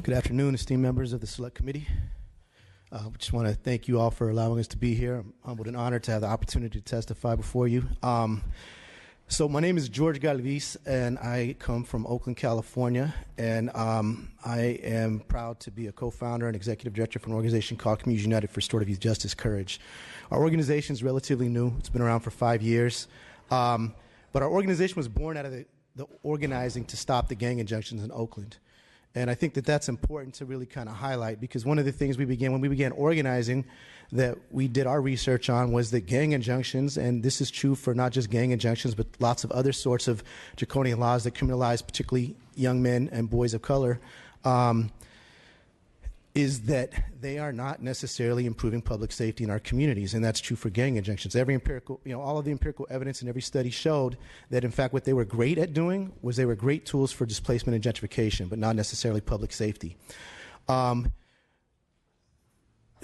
Good afternoon, esteemed members of the Select Committee. We just want to thank you all for allowing us to be here. I'm humbled and honored to have the opportunity to testify before you. So my name is George Galvis, and I come from Oakland, California, and I am proud to be a co-founder and executive director for an organization called Communities United for Restorative Youth Justice Courage. Our organization is relatively new. It's been around for 5 years, but our organization was born out of the organizing to stop the gang injunctions in Oakland. And I think that that's important to really kind of highlight, because one of the things when we began organizing, that we did our research on was that gang injunctions, and this is true for not just gang injunctions, but lots of other sorts of draconian laws that criminalize particularly young men and boys of color, is that they are not necessarily improving public safety in our communities, and that's true for gang injunctions. Every empirical, all of the empirical evidence in every study showed that, in fact, what they were great at doing was they were great tools for displacement and gentrification, but not necessarily public safety.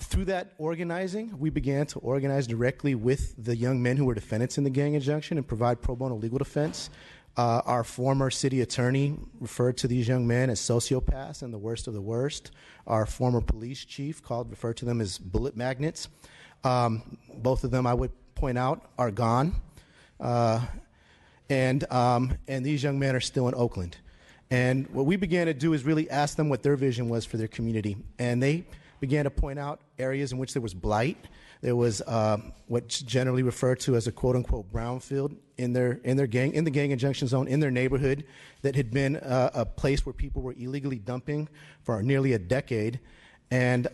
Through that organizing, we began to organize directly with the young men who were defendants in the gang injunction and provide pro bono legal defense. Our former city attorney referred to these young men as sociopaths and the worst of the worst. Our former police chief referred to them as bullet magnets. Both of them, I would point out, are gone. And these young men are still in Oakland. And what we began to do is really ask them what their vision was for their community. And they began to point out areas in which there was blight. There was what's generally referred to as a quote-unquote brownfield in the gang injunction zone in their neighborhood that had been a place where people were illegally dumping for nearly a decade. And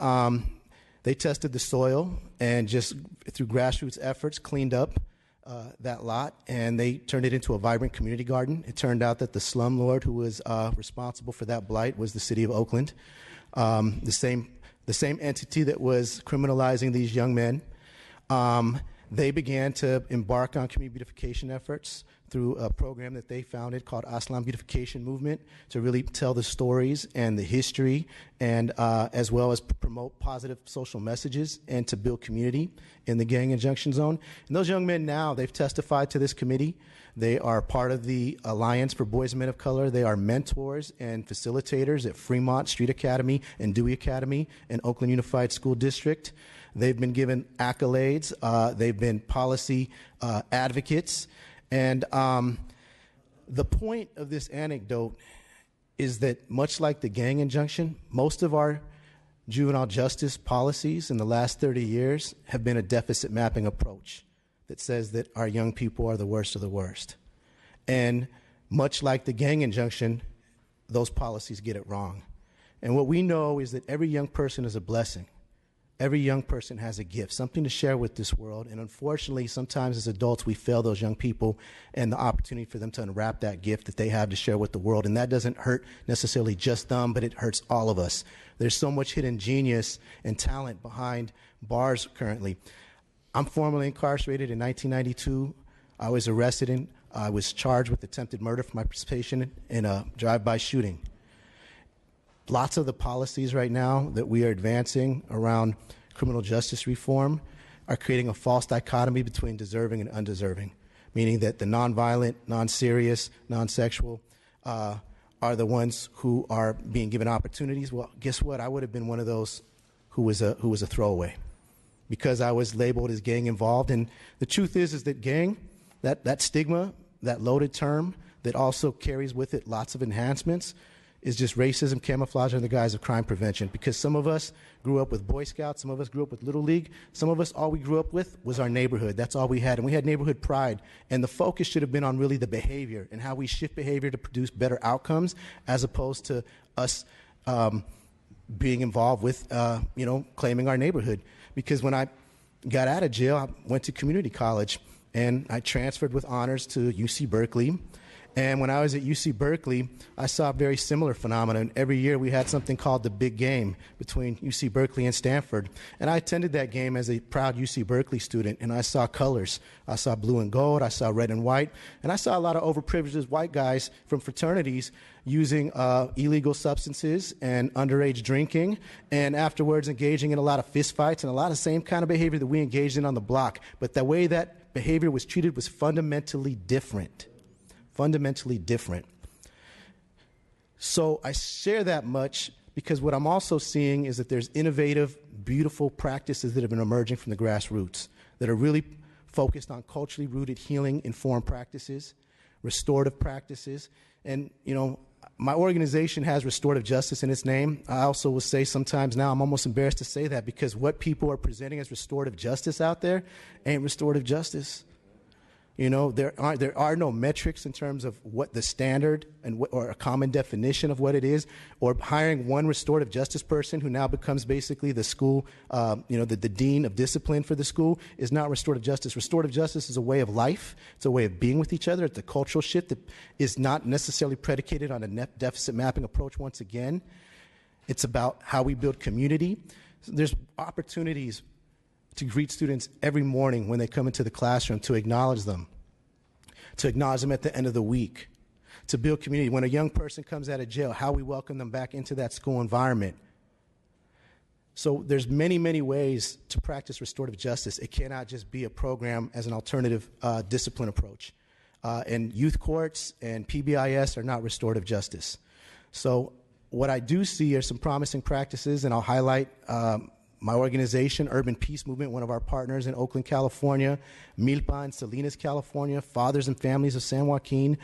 they tested the soil and just through grassroots efforts cleaned up that lot, and they turned it into a vibrant community garden. It turned out that the slumlord who was responsible for that blight was the city of Oakland, the same entity that was criminalizing these young men. They began to embark on community beautification efforts through a program that they founded called Aslan Beautification Movement to really tell the stories and the history, and as well as promote positive social messages and to build community in the gang injunction zone. And those young men now, they've testified to this committee. They are part of the Alliance for Boys and Men of Color. They are mentors and facilitators at Fremont Street Academy and Dewey Academy and Oakland Unified School District. They've been given accolades. They've been policy advocates. And the point of this anecdote is that, much like the gang injunction, most of our juvenile justice policies in the last 30 years have been a deficit mapping approach that says that our young people are the worst of the worst. And much like the gang injunction, those policies get it wrong. And what we know is that every young person is a blessing. Every young person has a gift, something to share with this world. And unfortunately, sometimes as adults, we fail those young people and the opportunity for them to unwrap that gift that they have to share with the world. And that doesn't hurt necessarily just them, but it hurts all of us. There's so much hidden genius and talent behind bars currently. I'm formerly incarcerated in 1992. I was arrested and I was charged with attempted murder for my participation in a drive-by shooting. Lots of the policies right now that we are advancing around criminal justice reform are creating a false dichotomy between deserving and undeserving, meaning that the nonviolent, non-serious, non-sexual are the ones who are being given opportunities. Well, guess what? I would have been one of those who was a throwaway because I was labeled as gang involved. And the truth is that gang, that stigma, that loaded term that also carries with it lots of enhancements, is just racism camouflaged under the guise of crime prevention, because some of us grew up with Boy Scouts, some of us grew up with Little League, some of us, all we grew up with was our neighborhood. That's all we had, and we had neighborhood pride. And the focus should have been on really the behavior and how we shift behavior to produce better outcomes, as opposed to us being involved with, claiming our neighborhood. Because when I got out of jail, I went to community college, and I transferred with honors to UC Berkeley. And when I was at UC Berkeley, I saw a very similar phenomenon. Every year we had something called the Big Game between UC Berkeley and Stanford. And I attended that game as a proud UC Berkeley student, and I saw colors. I saw blue and gold, I saw red and white, and I saw a lot of overprivileged white guys from fraternities using illegal substances and underage drinking, and afterwards engaging in a lot of fistfights and a lot of the same kind of behavior that we engaged in on the block. But the way that behavior was treated was fundamentally different. Fundamentally different. So I share that much because what I'm also seeing is that there's innovative, beautiful practices that have been emerging from the grassroots that are really focused on culturally rooted healing informed practices, restorative practices. And, you know, my organization has restorative justice in its name. I also will say sometimes now I'm almost embarrassed to say that, because what people are presenting as restorative justice out there ain't restorative justice. You know, there are no metrics in terms of what the standard or a common definition of what it is, or hiring one restorative justice person who now becomes basically the school, the dean of discipline for the school is not restorative justice. Restorative justice is a way of life. It's a way of being with each other. It's a cultural shift that is not necessarily predicated on a deficit mapping approach once again. It's about how we build community. There's opportunities to greet students every morning when they come into the classroom, to acknowledge them at the end of the week, to build community. When a young person comes out of jail, how we welcome them back into that school environment. So there's many, many ways to practice restorative justice. It cannot just be a program as an alternative discipline approach. And youth courts and PBIS are not restorative justice. So what I do see are some promising practices, and I'll highlight my organization, Urban Peace Movement, one of our partners in Oakland, California, Milpa in Salinas, California, Fathers and Families of San Joaquin,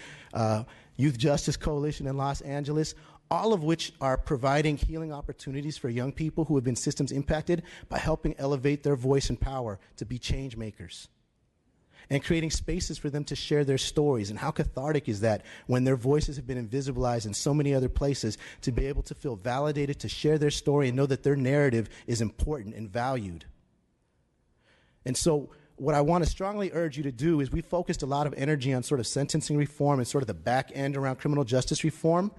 Youth Justice Coalition in Los Angeles, all of which are providing healing opportunities for young people who have been systems impacted by helping elevate their voice and power to be change makers, and creating spaces for them to share their stories. And how cathartic is that when their voices have been invisibilized in so many other places, to be able to feel validated, to share their story and know that their narrative is important and valued. And so what I want to strongly urge you to do is, we focused a lot of energy on sort of sentencing reform and sort of the back end around criminal justice reform,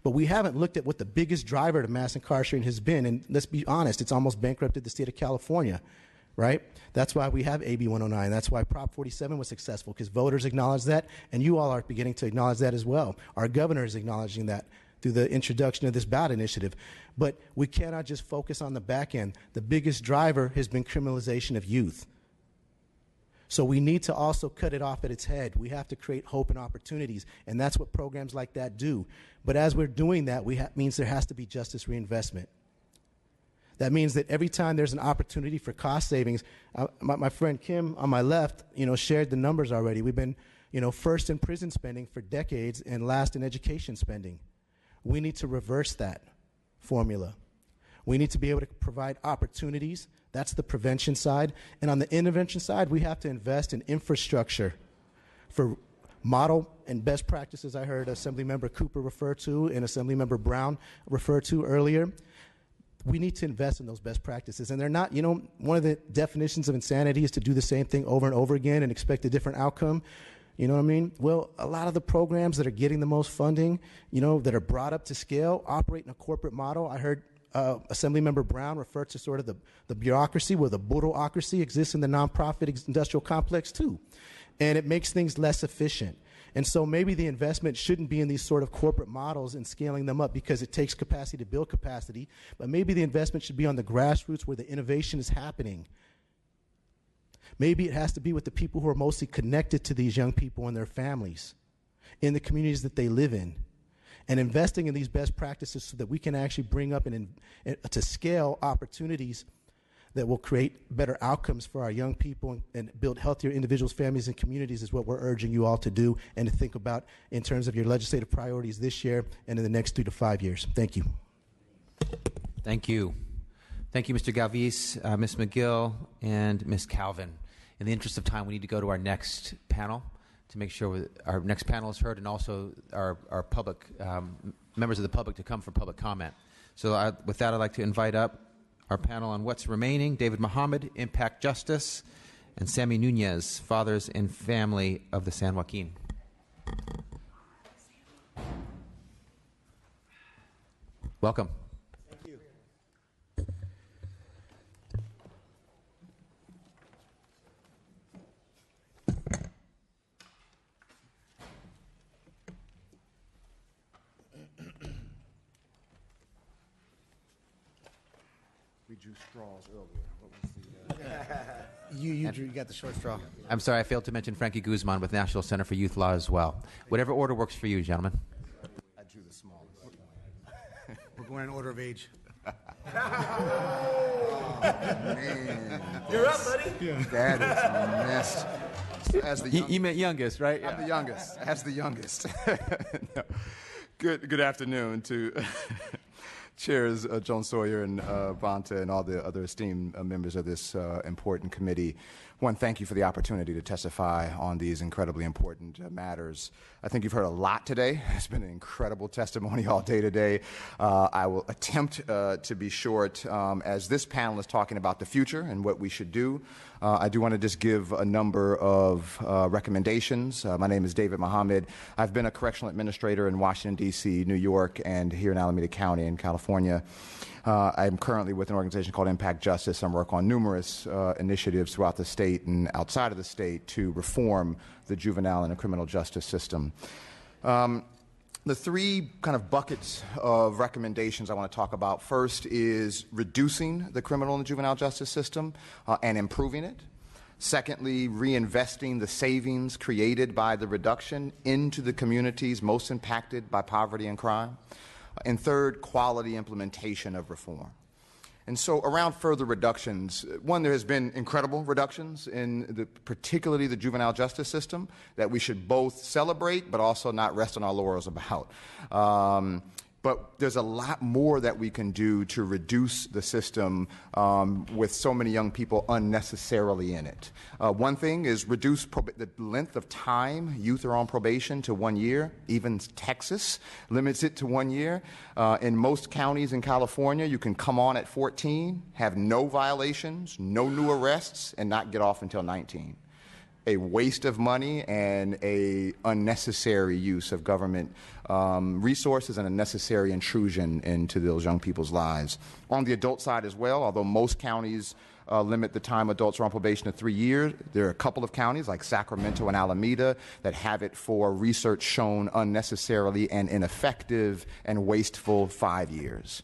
but we haven't looked at what the biggest driver to mass incarceration has been. And let's be honest, it's almost bankrupted the state of California. Right? That's why we have AB 109. That's why Prop 47 was successful, because voters acknowledge that, and you all are beginning to acknowledge that as well. Our governor is acknowledging that through the introduction of this ballot initiative. But we cannot just focus on the back end. The biggest driver has been criminalization of youth. So we need to also cut it off at its head. We have to create hope and opportunities, and that's what programs like that do. But as we're doing that, means there has to be justice reinvestment. That means that every time there's an opportunity for cost savings, my friend Kim on my left, shared the numbers already. We've been, first in prison spending for decades and last in education spending. We need to reverse that formula. We need to be able to provide opportunities. That's the prevention side. And on the intervention side, we have to invest in infrastructure for model and best practices I heard Assemblymember Cooper refer to and Assemblymember Brown refer to earlier. We need to invest in those best practices. And they're not, one of the definitions of insanity is to do the same thing over and over again and expect a different outcome. You know what I mean? Well, a lot of the programs that are getting the most funding, that are brought up to scale, operate in a corporate model. I heard Assemblymember Brown refer to sort of the bureaucracy, where the bureaucracy exists in the nonprofit industrial complex too. And it makes things less efficient. And so maybe the investment shouldn't be in these sort of corporate models and scaling them up, because it takes capacity to build capacity, but maybe the investment should be on the grassroots where the innovation is happening. Maybe it has to be with the people who are mostly connected to these young people and their families in the communities that they live in, and investing in these best practices so that we can actually bring up and to scale opportunities that will create better outcomes for our young people and build healthier individuals, families, and communities is what we're urging you all to do and to think about in terms of your legislative priorities this year and in the next 3 to 5 years. Thank you. Thank you. Thank you, Mr. Galvis, Ms. McGill, and Ms. Calvin. In the interest of time, we need to go to our next panel to make sure our next panel is heard, and also our public, members of the public to come for public comment. So with that, I'd like to invite up our panel on what's remaining: David Muhammad, Impact Justice, and Sammy Nunez, Fathers and Family of the San Joaquin. Welcome. Thank you. We drew straws earlier. What was the, you got the short straw. I'm sorry, I failed to mention Frankie Guzman with National Center for Youth Law as well. Whatever order works for you, gentlemen. I drew the smallest. We're going in order of age. Man, You're up, buddy. that is messed. As the You meant youngest, right? I'm the youngest. As the youngest. No. Good afternoon to Chairs Joan Sawyer and Bonta and all the other esteemed members of this important committee. One, thank you for the opportunity to testify on these incredibly important matters. I think you've heard a lot today. It's been an incredible testimony all day today. I will attempt to be short as this panel is talking about the future and what we should do. I do want to just give a number of recommendations. My name is David Mohammed. I've been a correctional administrator in Washington, D.C., New York, and here in Alameda County in California. I'm currently with an organization called Impact Justice. I work on numerous initiatives throughout the state and outside of the state to reform the juvenile and the criminal justice system. The three kind of buckets of recommendations I want to talk about. First is reducing the criminal and juvenile justice system and improving it. Secondly, reinvesting the savings created by the reduction into the communities most impacted by poverty and crime. And third, quality implementation of reform. And so around further reductions, one, there has been incredible reductions in particularly the juvenile justice system that we should both celebrate but also not rest on our laurels about. But there's a lot more that we can do to reduce the system with so many young people unnecessarily in it. One thing is reduce the length of time youth are on probation to 1 year. Even Texas limits it to 1 year. In most counties in California, you can come on at 14, have no violations, no new arrests, and not get off until 19. A waste of money and a unnecessary use of government resources and a necessary intrusion into those young people's lives. On the adult side as well, although most counties limit the time adults are on probation to 3 years, there are a couple of counties like Sacramento and Alameda that have it for research shown unnecessarily and ineffective and wasteful 5 years.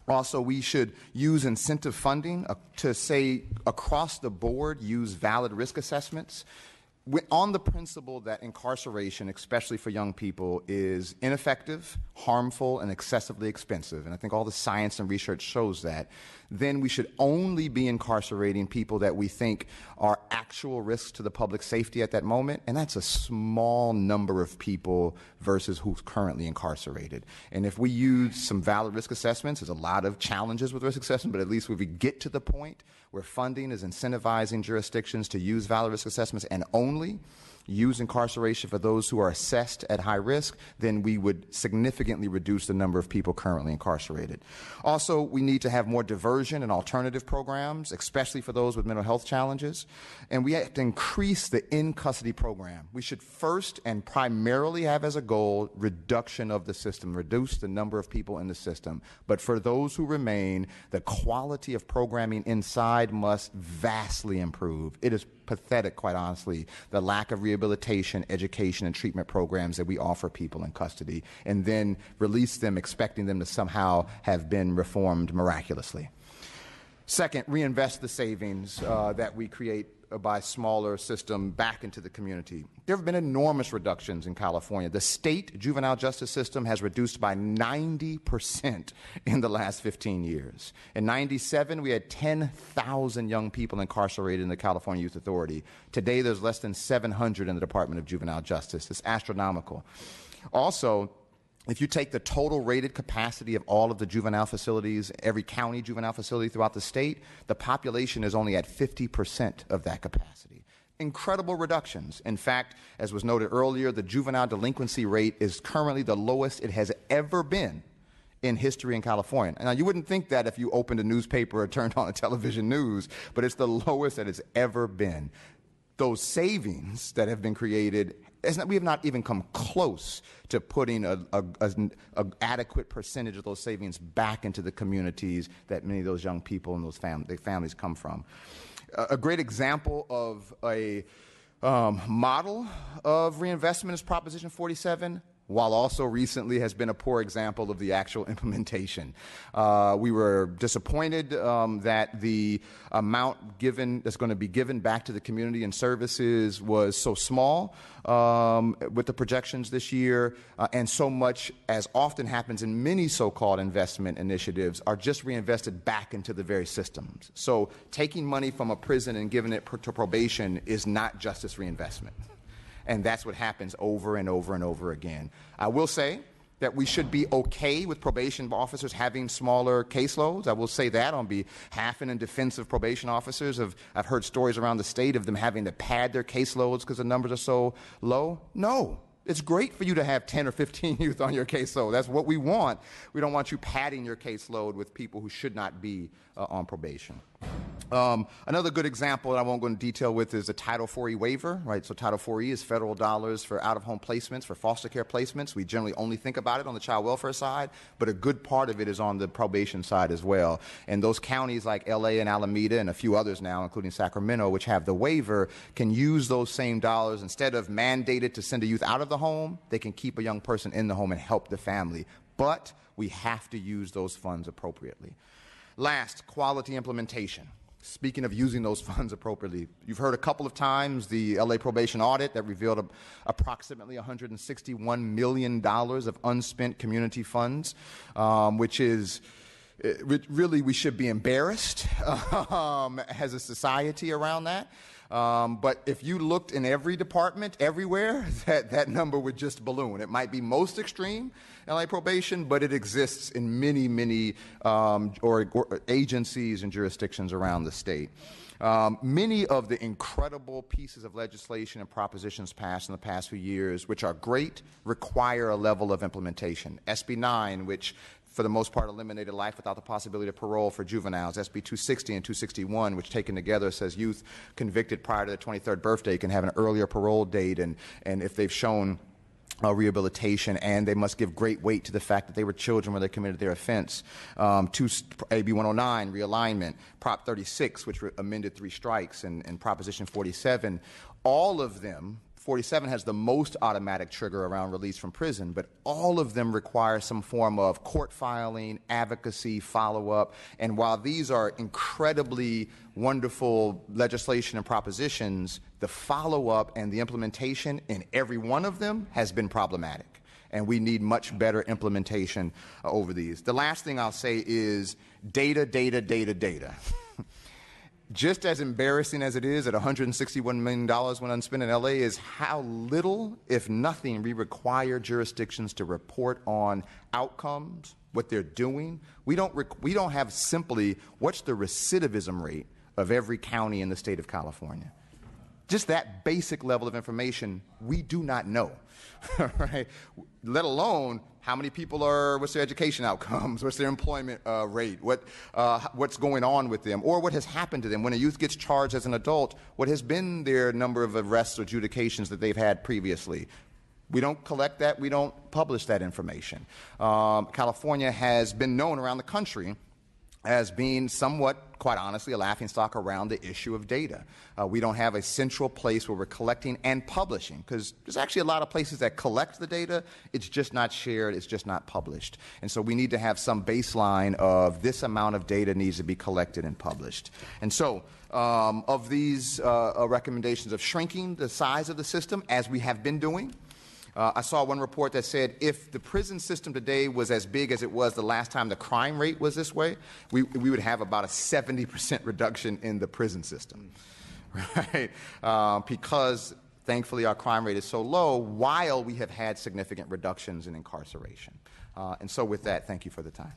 Also, we should use incentive funding to say across the board use valid risk assessments on the principle that incarceration, especially for young people, is ineffective, harmful, and excessively expensive. And I think all the science and research shows that. Then we should only be incarcerating people that we think are actual risks to the public safety at that moment. And that's a small number of people versus who's currently incarcerated. And if we use some valid risk assessments, there's a lot of challenges with risk assessment, but at least if we get to the point where funding is incentivizing jurisdictions to use valid risk assessments and only use incarceration for those who are assessed at high risk, then we would significantly reduce the number of people currently incarcerated. Also, we need to have more diversion and alternative programs, especially for those with mental health challenges. And we have to increase the in-custody program. We should first and primarily have as a goal reduction of the system, reduce the number of people in the system. But for those who remain, the quality of programming inside must vastly improve. It is pathetic, quite honestly, the lack of rehabilitation, education, and treatment programs that we offer people in custody, and then release them expecting them to somehow have been reformed miraculously. Second, reinvest the savings that we create by smaller system back into the community. There have been enormous reductions in California. The state juvenile justice system has reduced by 90% in the last 15 years. In '97, we had 10,000 young people incarcerated in the California Youth Authority. Today, there's less than 700 in the Department of Juvenile Justice. It's astronomical. Also, if you take the total rated capacity of all of the juvenile facilities, every county juvenile facility throughout the state, the population is only at 50% of that capacity. Incredible reductions. In fact, as was noted earlier, the juvenile delinquency rate is currently the lowest it has ever been in history in California. Now, you wouldn't think that if you opened a newspaper or turned on a television news, but it's the lowest that it's ever been. Those savings that have been created, we have not even come close to putting an adequate percentage of those savings back into the communities that many of those young people and those families come from. A great example of a model of reinvestment is Proposition 47. while also recently has been a poor example of the actual implementation. We were disappointed that the amount that's going to be given back to the community and services was so small with the projections this year, and so much, as often happens in many so-called investment initiatives, are just reinvested back into the very systems. So taking money from a prison and giving it to probation is not justice reinvestment. And that's what happens over and over and over again. I will say that we should be okay with probation officers having smaller caseloads. I will say that on behalf and in defense of probation officers. I've heard stories around the state of them having to pad their caseloads because the numbers are so low. No. It's great for you to have 10 or 15 youth on your caseload. That's what we want. We don't want you padding your caseload with people who should not be on probation. Another good example that I won't go into detail with is the Title IV-E waiver, right? So Title IV-E is federal dollars for out-of-home placements, for foster care placements. We generally only think about it on the child welfare side, but a good part of it is on the probation side as well. And those counties like LA and Alameda and a few others now, including Sacramento, which have the waiver, can use those same dollars. Instead of mandated to send a youth out of the home, they can keep a young person in the home and help the family. But we have to use those funds appropriately. Last, quality implementation. Speaking of using those funds appropriately, you've heard a couple of times the LA probation audit that revealed approximately $161 million of unspent community funds, which is really, we should be embarrassed as a society around that. But if you looked in every department, everywhere, that number would just balloon. It might be most extreme, LA probation, but it exists in many, many agencies and jurisdictions around the state. Many of the incredible pieces of legislation and propositions passed in the past few years, which are great, require a level of implementation. SB 9, which for the most part eliminated life without the possibility of parole for juveniles. SB 260 and 261, which taken together says youth convicted prior to their 23rd birthday can have an earlier parole date, and if they've shown rehabilitation, and they must give great weight to the fact that they were children when they committed their offense. AB 109, realignment, Prop 36, which amended 3 strikes, and Proposition 47, all of them. 47 has the most automatic trigger around release from prison, but all of them require some form of court filing, advocacy, follow-up. And while these are incredibly wonderful legislation and propositions, the follow-up and the implementation in every one of them has been problematic. And we need much better implementation over these. The last thing I'll say is data, data, data, data. Just as embarrassing as it is at $161 million when unspent in LA is how little, if nothing, we require jurisdictions to report on outcomes, what they're doing. We don't have simply what's the recidivism rate of every county in the state of California. Just that basic level of information we do not know, right? Let alone how many people what's their education outcomes, what's their employment rate, what's going on with them, or what has happened to them. When a youth gets charged as an adult, what has been their number of arrests or adjudications that they've had previously. We don't collect that. We don't publish that information. California has been known around the country as being somewhat, quite honestly, a laughingstock around the issue of data. We don't have a central place where we're collecting and publishing, because there's actually a lot of places that collect the data. It's just not shared. It's just not published. And so we need to have some baseline of this amount of data needs to be collected and published. And so of these recommendations of shrinking the size of the system, as we have been doing, I saw one report that said if the prison system today was as big as it was the last time the crime rate was this way, we would have about a 70% reduction in the prison system, right? Because thankfully our crime rate is so low while we have had significant reductions in incarceration. And so with that, thank you for the time.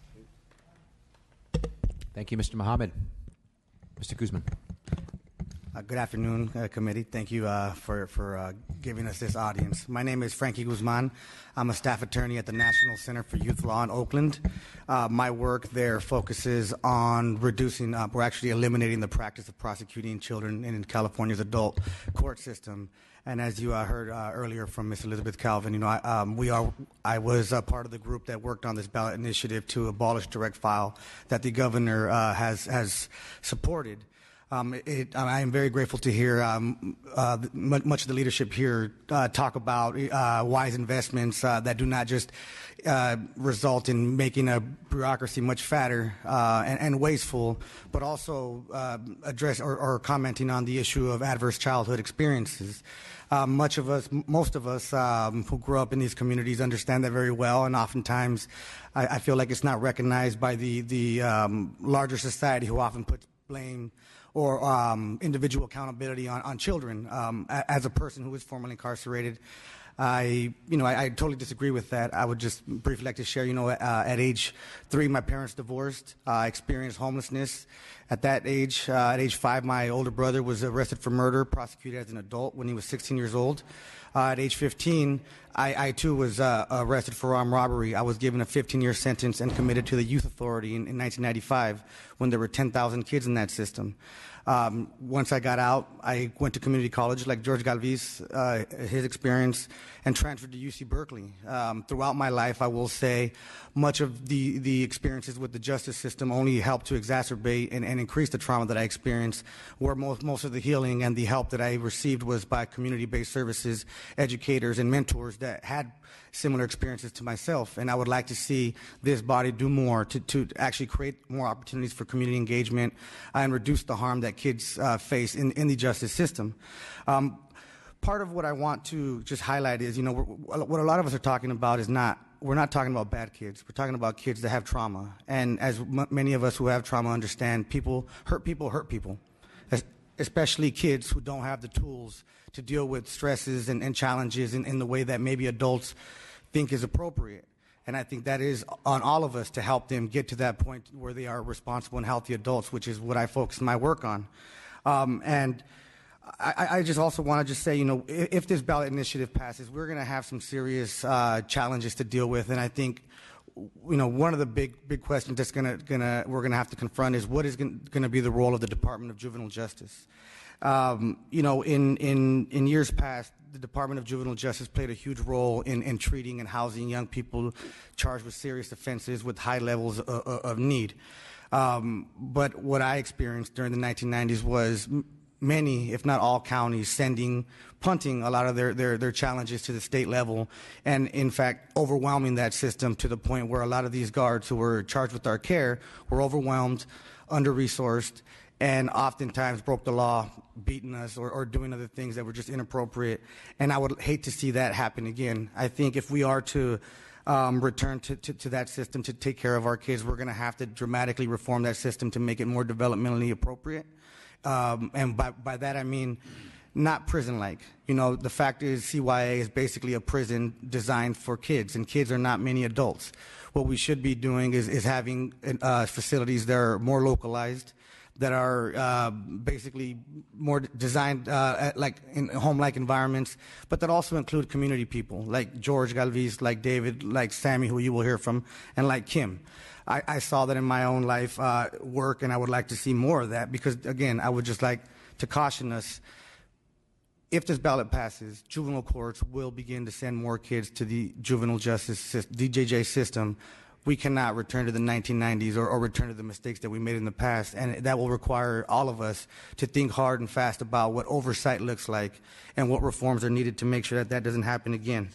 Thank you, Mr. Mohammed. Mr. Guzman. Good afternoon, committee. Thank you for giving us this audience. My name is Frankie Guzman. I'm a staff attorney at the National Center for Youth Law in Oakland. My work there focuses on reducing, we're actually eliminating the practice of prosecuting children in California's adult court system. And as you heard earlier from Ms. Elizabeth Calvin, I was a part of the group that worked on this ballot initiative to abolish direct file that the governor has supported. I am very grateful to hear much of the leadership here talk about wise investments that do not just result in making a bureaucracy much fatter and wasteful, but also address or commenting on the issue of adverse childhood experiences. Most of us who grew up in these communities understand that very well, and oftentimes I feel like it's not recognized by the larger society, who often puts blame or individual accountability on children. As a person who was formerly incarcerated, I totally disagree with that. I would just briefly like to share, at age 3, my parents divorced. I experienced homelessness. At that age, at age 5, my older brother was arrested for murder, prosecuted as an adult when he was 16 years old. At age 15, I too was arrested for armed robbery. I was given a 15-year sentence and committed to the Youth Authority in 1995 when there were 10,000 kids in that system. Once I got out, I went to community college like George Galvis, his experience, and transferred to UC Berkeley. Throughout my life, I will say, much of the experiences with the justice system only helped to exacerbate and increase the trauma that I experienced, where most of the healing and the help that I received was by community-based services, educators, and mentors that had similar experiences to myself. And I would like to see this body do more to actually create more opportunities for community engagement and reduce the harm that kids face in the justice system. Part of what I want to just highlight is, what a lot of us are talking about is we're not talking about bad kids. We're talking about kids that have trauma. And as many of us who have trauma understand, hurt people, especially kids who don't have the tools to deal with stresses and challenges in the way that maybe adults think is appropriate. And I think that is on all of us to help them get to that point where they are responsible and healthy adults, which is what I focus my work on. And I just also want to just say, if this ballot initiative passes, we're going to have some serious challenges to deal with. And I think, one of the big questions that's we're going to have to confront is what is going to be the role of the Department of Juvenile Justice. In years past, the Department of Juvenile Justice played a huge role in treating and housing young people charged with serious offenses with high levels of need. But what I experienced during the 1990s was many, if not all, counties punting a lot of their challenges to the state level, and in fact overwhelming that system to the point where a lot of these guards who were charged with our care were overwhelmed, under-resourced, and oftentimes broke the law, beating us or doing other things that were just inappropriate. And I would hate to see that happen again. I think if we are to return to that system to take care of our kids, we're going to have to dramatically reform that system to make it more developmentally appropriate. And by that I mean not prison-like. The fact is CYA is basically a prison designed for kids, and kids are not many adults. What we should be doing is having facilities that are more localized, that are basically more designed like in home-like environments, but that also include community people like George Galvis, like David, like Sammy, who you will hear from, and like Kim. I saw that in my own life work, and I would like to see more of that because, again, I would just like to caution us, if this ballot passes, juvenile courts will begin to send more kids to the juvenile justice DJJ system. We cannot return to the 1990s or return to the mistakes that we made in the past, and that will require all of us to think hard and fast about what oversight looks like and what reforms are needed to make sure that doesn't happen again.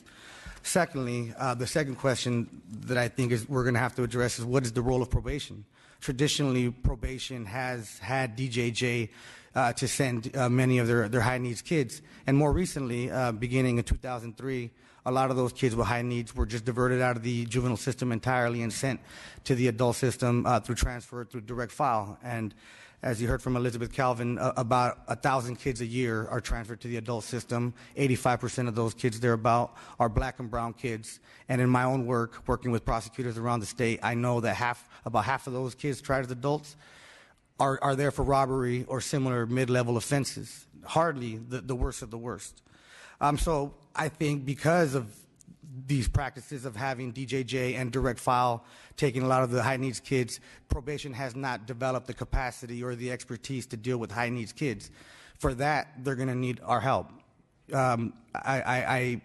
Secondly, the second question that I think we're going to have to address is what is the role of probation? Traditionally, probation has had DJJ to send many of their high needs kids, and more recently, beginning in 2003, a lot of those kids with high needs were just diverted out of the juvenile system entirely and sent to the adult system through transfer, through direct file. And as you heard from Elizabeth Calvin, about 1,000 kids a year are transferred to the adult system. 85% of those kids thereabout are black and brown kids. And in my own work, working with prosecutors around the state, I know that about half of those kids tried as adults are there for robbery or similar mid-level offenses. Hardly the worst of the worst. So I think because of these practices of having DJJ and direct file taking a lot of the high needs kids, probation has not developed the capacity or the expertise to deal with high needs kids. For that, they're going to need our help. I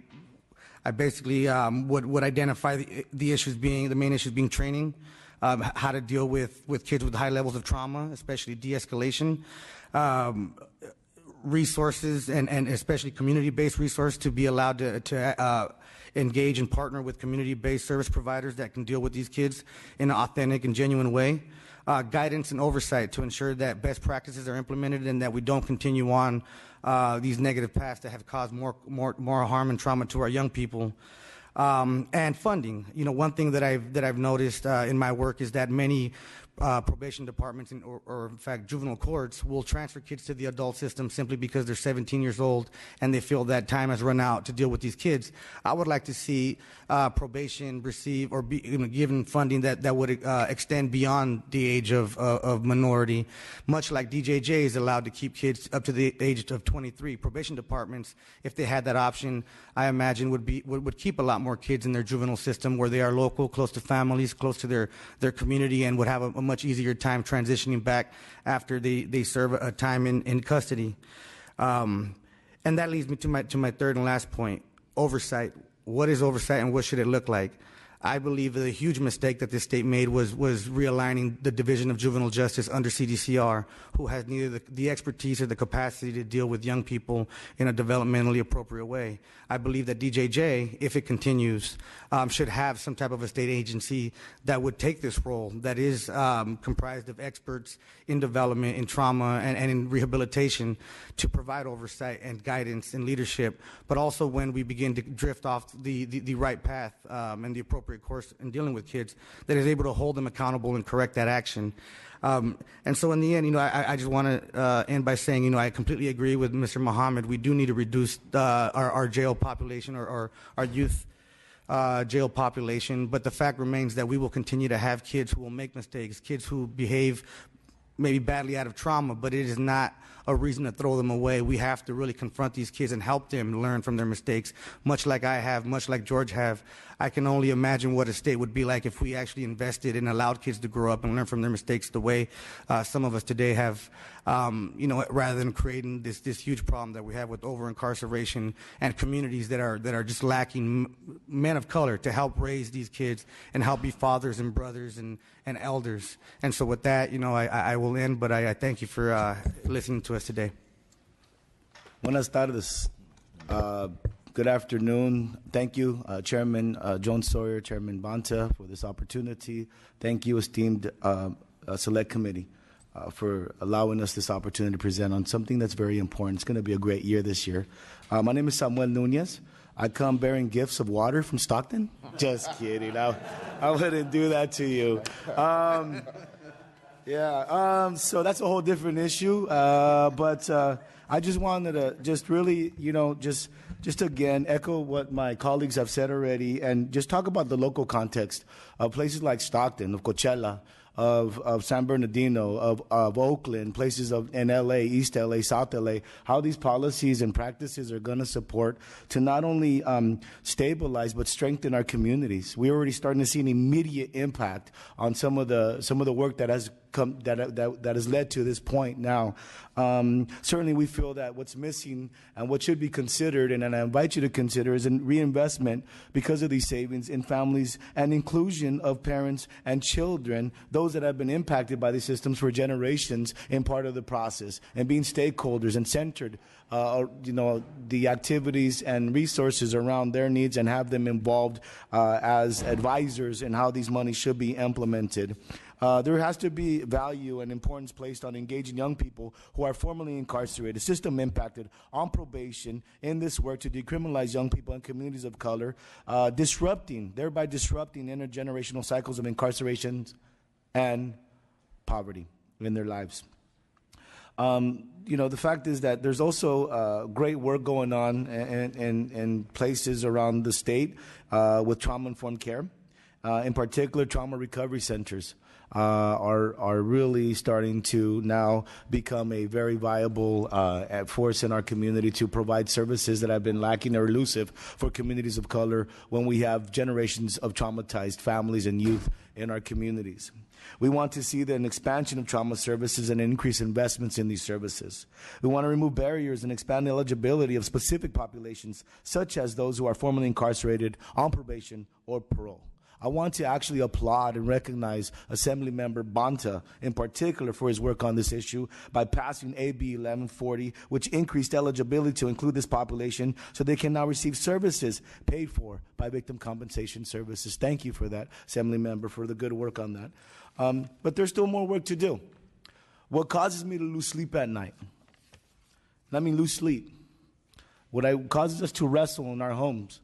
basically would identify the main issues being training. how to deal with kids with high levels of trauma, especially de-escalation, resources, and especially community-based resources to be allowed to engage and partner with community-based service providers that can deal with these kids in an authentic and genuine way. Guidance and oversight to ensure that best practices are implemented and that we don't continue on these negative paths that have caused more harm and trauma to our young people. And funding. One thing that I've noticed in my work is that many probation departments or in fact juvenile courts will transfer kids to the adult system simply because they're 17 years old and they feel that time has run out to deal with these kids. I would like to see probation receive or be given funding that would extend beyond the age of minority, much like DJJ is allowed to keep kids up to the age of 23. Probation departments, if they had that option, I imagine would keep a lot more kids in their juvenile system where they are local, close to families, close to their community, and would have a much easier time transitioning back after they serve a time in custody. And that leads me to my third and last point, oversight. What is oversight and what should it look like? I believe that a huge mistake that this state made was realigning the Division of Juvenile Justice under CDCR, who has neither the expertise or the capacity to deal with young people in a developmentally appropriate way. I believe that DJJ, if it continues, should have some type of a state agency that would take this role that is comprised of experts in development, in trauma, and in rehabilitation to provide oversight and guidance and leadership, but also when we begin to drift off the right path and the appropriate course in dealing with kids, that is able to hold them accountable and correct that action. And so in the end, I just want to end by saying, I completely agree with Mr. Muhammad. We do need to reduce our jail population or our youth jail population, but the fact remains that we will continue to have kids who will make mistakes, kids who behave maybe badly out of trauma, but it is not a reason to throw them away. We have to really confront these kids and help them learn from their mistakes, much like I have, much like George have. I can only imagine what a state would be like if we actually invested and allowed kids to grow up and learn from their mistakes the way some of us today have, rather than creating this huge problem that we have with over-incarceration and communities that are just lacking men of color to help raise these kids and help be fathers and brothers and elders. And so with that, I will end, but I thank you for listening to us today. Buenas tardes. Good afternoon. Thank you, Chairman Jones Sawyer, Chairman Bonta, for this opportunity. Thank you, esteemed Select Committee, for allowing us this opportunity to present on something that's very important. It's going to be a great year this year. My name is Samuel Nunez. I come bearing gifts of water from Stockton. Just kidding. I wouldn't do that to you. So that's a whole different issue. But I just wanted to just really, just again echo what my colleagues have said already and just talk about the local context of places like Stockton, of Coachella, of San Bernardino, of Oakland, places in LA, East LA, South LA, how these policies and practices are going to support to not only stabilize but strengthen our communities. We're already starting to see an immediate impact on some of the work that has come that has led to this point now. Certainly we feel that what's missing and what should be considered, and I invite you to consider, is a reinvestment because of these savings in families and inclusion of parents and children, those that have been impacted by these systems for generations in part of the process, and being stakeholders and centered the activities and resources around their needs and have them involved as advisors in how these monies should be implemented. There has to be value and importance placed on engaging young people who are formerly incarcerated, system impacted, on probation in this work to decriminalize young people and communities of color, thereby disrupting intergenerational cycles of incarceration and poverty in their lives. The fact is that there's also great work going on in places around the state with trauma-informed care. In particular, trauma recovery centers are really starting to now become a very viable force in our community to provide services that have been lacking or elusive for communities of color when we have generations of traumatized families and youth in our communities. We want to see an expansion of trauma services and increase investments in these services. We want to remove barriers and expand the eligibility of specific populations, such as those who are formerly incarcerated, on probation, or parole. I want to actually applaud and recognize Assemblymember Bonta in particular for his work on this issue by passing AB 1140, which increased eligibility to include this population so they can now receive services paid for by victim compensation services. Thank you for that, Assemblymember, for the good work on that. But there's still more work to do. What causes me to lose sleep at night? And I mean lose sleep. What causes us to wrestle in our homes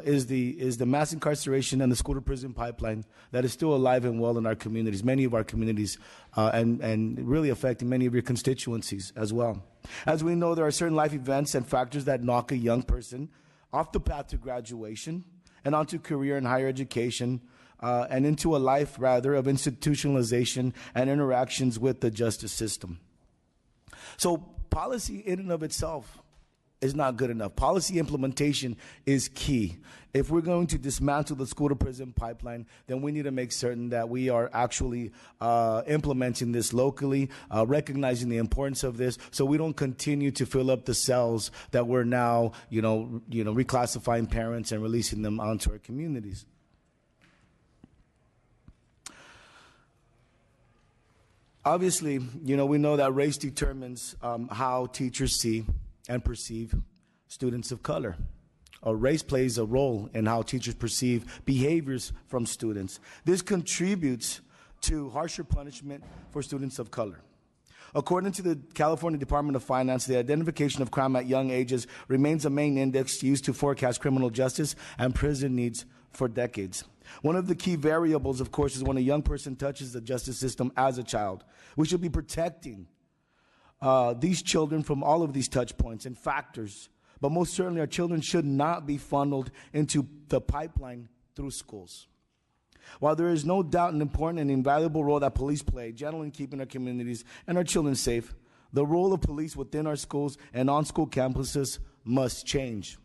is the mass incarceration and the school to prison pipeline that is still alive and well in our communities, many of our communities, and really affecting many of your constituencies as well. As we know, there are certain life events and factors that knock a young person off the path to graduation and onto career and higher education, and into a life, rather, of institutionalization and interactions with the justice system. So policy in and of itself is not good enough. Policy implementation is key. If we're going to dismantle the school to prison pipeline, then we need to make certain that we are actually implementing this locally, recognizing the importance of this, so we don't continue to fill up the cells that we're now, reclassifying parents and releasing them onto our communities. Obviously, we know that race determines how teachers see and perceive students of color. Race plays a role in how teachers perceive behaviors from students. This contributes to harsher punishment for students of color. According to the California Department of Finance, the identification of crime at young ages remains a main index used to forecast criminal justice and prison needs for decades. One of the key variables, of course, is when a young person touches the justice system as a child. We should be protecting these children from all of these touch points and factors, but most certainly our children should not be funneled into the pipeline through schools. While there is no doubt an important and invaluable role that police play, generally in keeping our communities and our children safe, the role of police within our schools and on school campuses must change.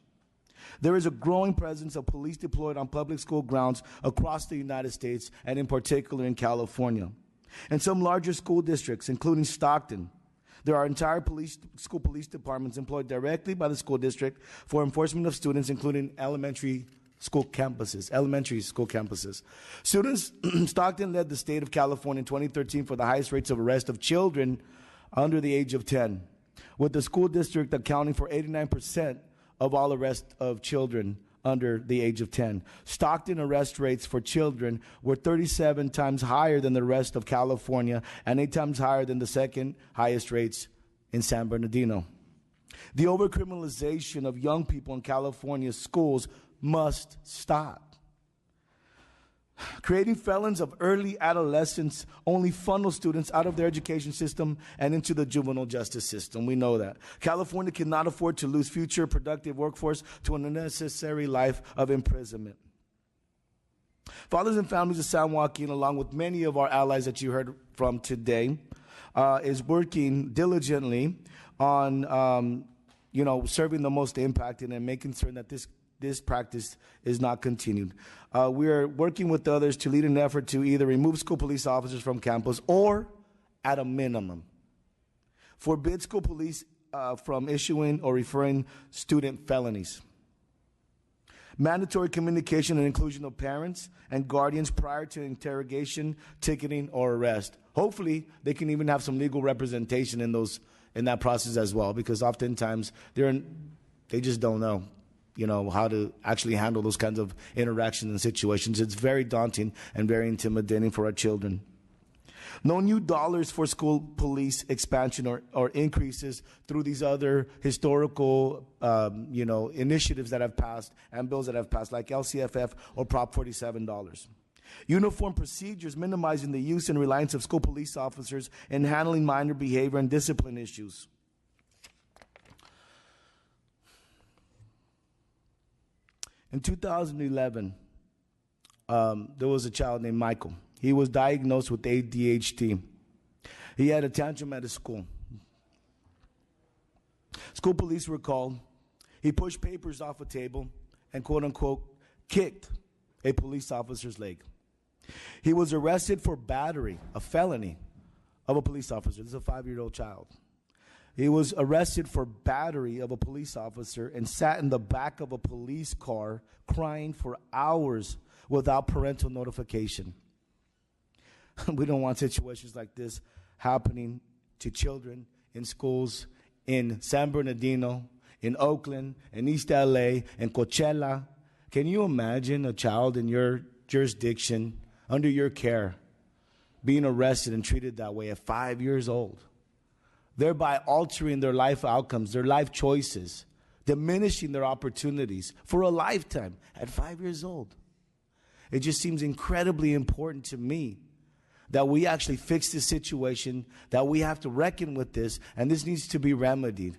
There is a growing presence of police deployed on public school grounds across the United States, and in particular in California. In some larger school districts, including Stockton, there are entire school police departments employed directly by the school district for enforcement of students, including elementary school campuses. Stockton led the state of California in 2013 for the highest rates of arrest of children under the age of 10, with the school district accounting for 89% of all arrests of children under the age of 10. Stockton arrest rates for children were 37 times higher than the rest of California and 8 times higher than the second highest rates in San Bernardino. The overcriminalization of young people in California's schools must stop. Creating felons of early adolescence only funnels students out of their education system and into the juvenile justice system. We know that. California cannot afford to lose future productive workforce to an unnecessary life of imprisonment. Fathers and Families of San Joaquin, along with many of our allies that you heard from today, is working diligently on serving the most impacted and making certain that this practice is not continued. We are working with others to lead an effort to either remove school police officers from campus or, at a minimum, forbid school police from issuing or referring student felonies. Mandatory communication and inclusion of parents and guardians prior to interrogation, ticketing, or arrest. Hopefully, they can even have some legal representation in that process as well, because oftentimes they just don't know how to actually handle those kinds of interactions and situations. It's very daunting and very intimidating for our children. No new dollars for school police expansion or increases through these other historical, initiatives that have passed and bills that have passed, like LCFF or Prop $47. Uniform procedures minimizing the use and reliance of school police officers in handling minor behavior and discipline issues. In 2011, there was a child named Michael. He was diagnosed with ADHD. He had a tantrum at his school. School police were called. He pushed papers off a table and, quote unquote, kicked a police officer's leg. He was arrested for battery, a felony, of a police officer. This is a 5-year-old child. He was arrested for battery of a police officer and sat in the back of a police car crying for hours without parental notification. We don't want situations like this happening to children in schools in San Bernardino, in Oakland, in East LA, in Coachella. Can you imagine a child in your jurisdiction, under your care, being arrested and treated that way at 5 years old, thereby altering their life outcomes, their life choices, diminishing their opportunities for a lifetime at 5 years old? It just seems incredibly important to me that we actually fix this situation, that we have to reckon with this, and this needs to be remedied.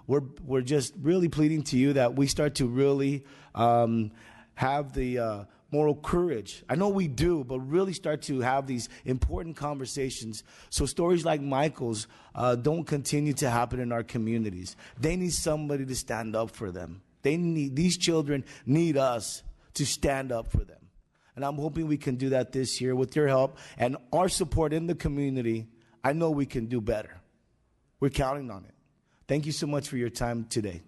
We're just really pleading to you that we start to really have the moral courage. I know we do, but really start to have these important conversations so stories like Michael's don't continue to happen in our communities. They need somebody to stand up for them. These children need us to stand up for them. And I'm hoping we can do that this year with your help and our support in the community. I know we can do better. We're counting on it. Thank you so much for your time today.